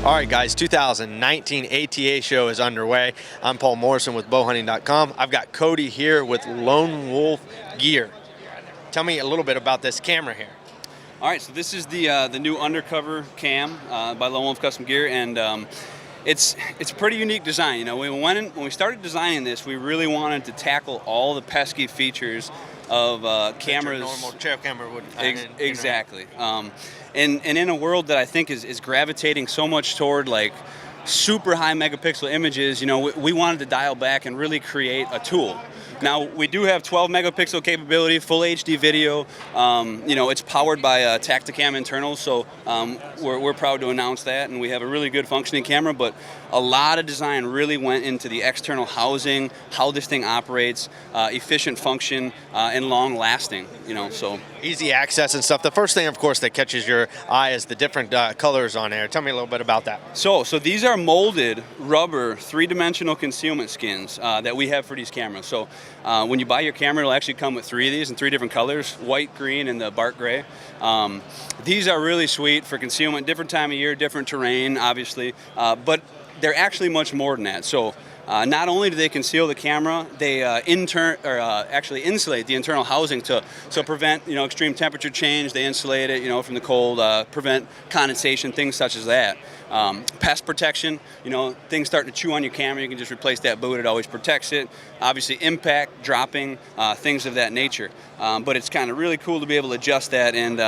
All right, guys, 2019 ATA show is underway. I'm Paul Morrison with Bowhunting.com. I've got Cody here with Lone Wolf Gear. Tell me a little bit about this camera here. All right, so this is the new Undercover cam by Lone Wolf Custom Gear, and it's a pretty unique design. You know, when we started designing this, we really wanted to tackle all the pesky features of cameras. That your normal trail camera would. Exactly. And in a world that I think is gravitating so much toward like super high megapixel images, you know, we wanted to dial back and really create a tool. Now, we do have 12 megapixel capability, full HD video. You know, it's powered by Tacticam internals, so we're proud to announce that, and we have a really good functioning camera, but a lot of design really went into the external housing, how this thing operates, efficient function, and long lasting, you know, so. Easy access and stuff. The first thing, of course, that catches your eye is the different colors on there. Tell me a little bit about that. So these are molded rubber, three-dimensional concealment skins that we have for these cameras. So when you buy your camera, it'll actually come with three of these in three different colors, white, green, and the bark gray. These are really sweet for concealment, different time of year, different terrain, obviously, but they're actually much more than that. So not only do they conceal the camera, they actually insulate the internal housing to prevent, you know, extreme temperature change. They insulate it, you know, from the cold, prevent condensation, things such as that. Pest protection, you know, things starting to chew on your camera, you can just replace that boot. It always protects it. Obviously, impact, dropping, things of that nature. But it's kind of really cool to be able to adjust that and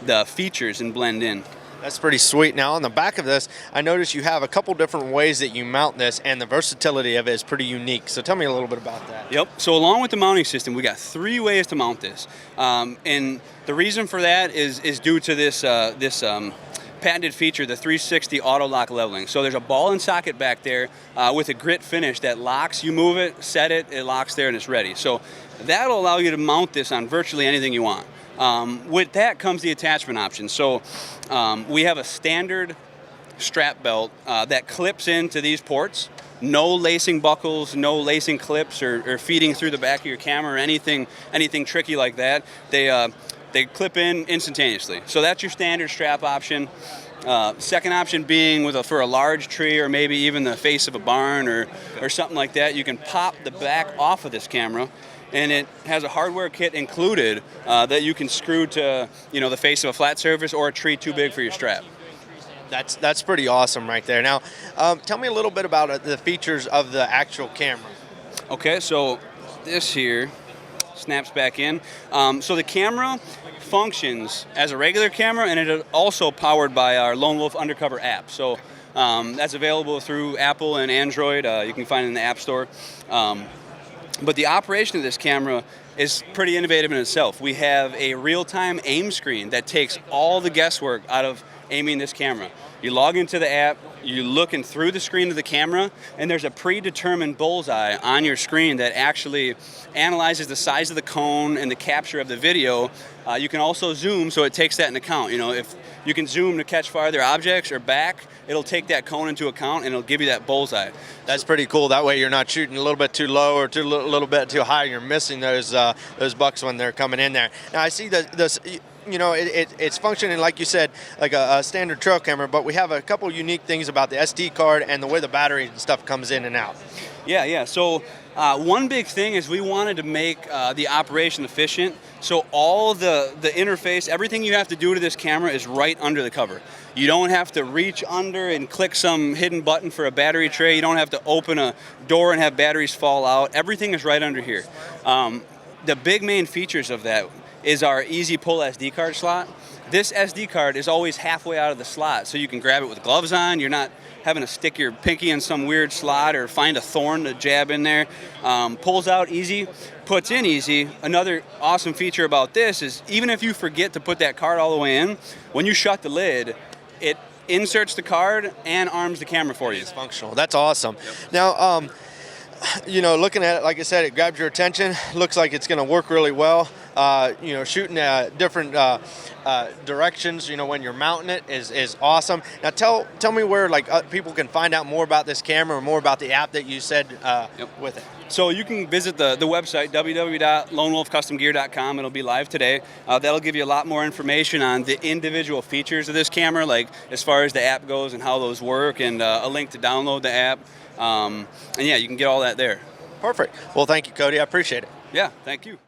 the features and blend in. That's pretty sweet. Now, on the back of this, I noticed you have a couple different ways that you mount this, and the versatility of it is pretty unique. So tell me a little bit about that. Yep. So along with the mounting system, we got three ways to mount this. And the reason for that is due to this patented feature, the 360 auto lock leveling. So there's a ball and socket back there with a grit finish that locks. You move it, set it, it locks there, and it's ready. So that'll allow you to mount this on virtually anything you want. With that comes the attachment option. So we have a standard strap belt that clips into these ports. No lacing buckles, no lacing clips or feeding through the back of your camera or anything tricky like that. They clip in instantaneously. So that's your standard strap option. Second option being for a large tree or maybe even the face of a barn or something like that, you can pop the back off of this camera, and it has a hardware kit included that you can screw to, you know, the face of a flat surface or a tree too big for your strap. That's pretty awesome right there. Now, tell me a little bit about the features of the actual camera. Okay, so this here snaps back in. So the camera functions as a regular camera, and it is also powered by our Lone Wolf Undercover app. So that's available through Apple and Android. You can find it in the App Store. But the operation of this camera is pretty innovative in itself. We have a real-time aim screen that takes all the guesswork out of aiming this camera. You log into the app, you're looking through the screen of the camera, and there's a predetermined bullseye on your screen that actually analyzes the size of the cone and the capture of the video. You can also zoom, so it takes that into account. You know, if you can zoom to catch farther objects or back, it'll take that cone into account and it'll give you that bullseye. That's pretty cool. That way you're not shooting a little bit too low or a little bit too high. You're missing those bucks when they're coming in there. Now I see this. You know, it's functioning, like you said, like a standard trail camera, but we have a couple unique things about the SD card and the way the battery and stuff comes in and out. Yeah. So one big thing is we wanted to make the operation efficient. So all the interface, everything you have to do to this camera is right under the cover. You don't have to reach under and click some hidden button for a battery tray. You don't have to open a door and have batteries fall out. Everything is right under here. The big main features of that is our easy pull SD card slot. This SD card is always halfway out of the slot, so you can grab it with gloves on. You're not having to stick your pinky in some weird slot or find a thorn to jab in there. Pulls out easy, puts in easy. Another awesome feature about this is even if you forget to put that card all the way in, when you shut the lid, it inserts the card and arms the camera for you. It's functional. That's awesome. Yep. Now, you know, looking at it, like I said, it grabs your attention. Looks like it's going to work really well. You know, shooting different directions, you know, when you're mounting it is awesome. Now, tell me where like people can find out more about this camera or more about the app that you said with it. So you can visit the website, www.lonewolfcustomgear.com. It'll be live today. That'll give you a lot more information on the individual features of this camera, like as far as the app goes and how those work, and a link to download the app. And yeah, you can get all that there. Perfect. Well, thank you, Cody. I appreciate it. Yeah, thank you.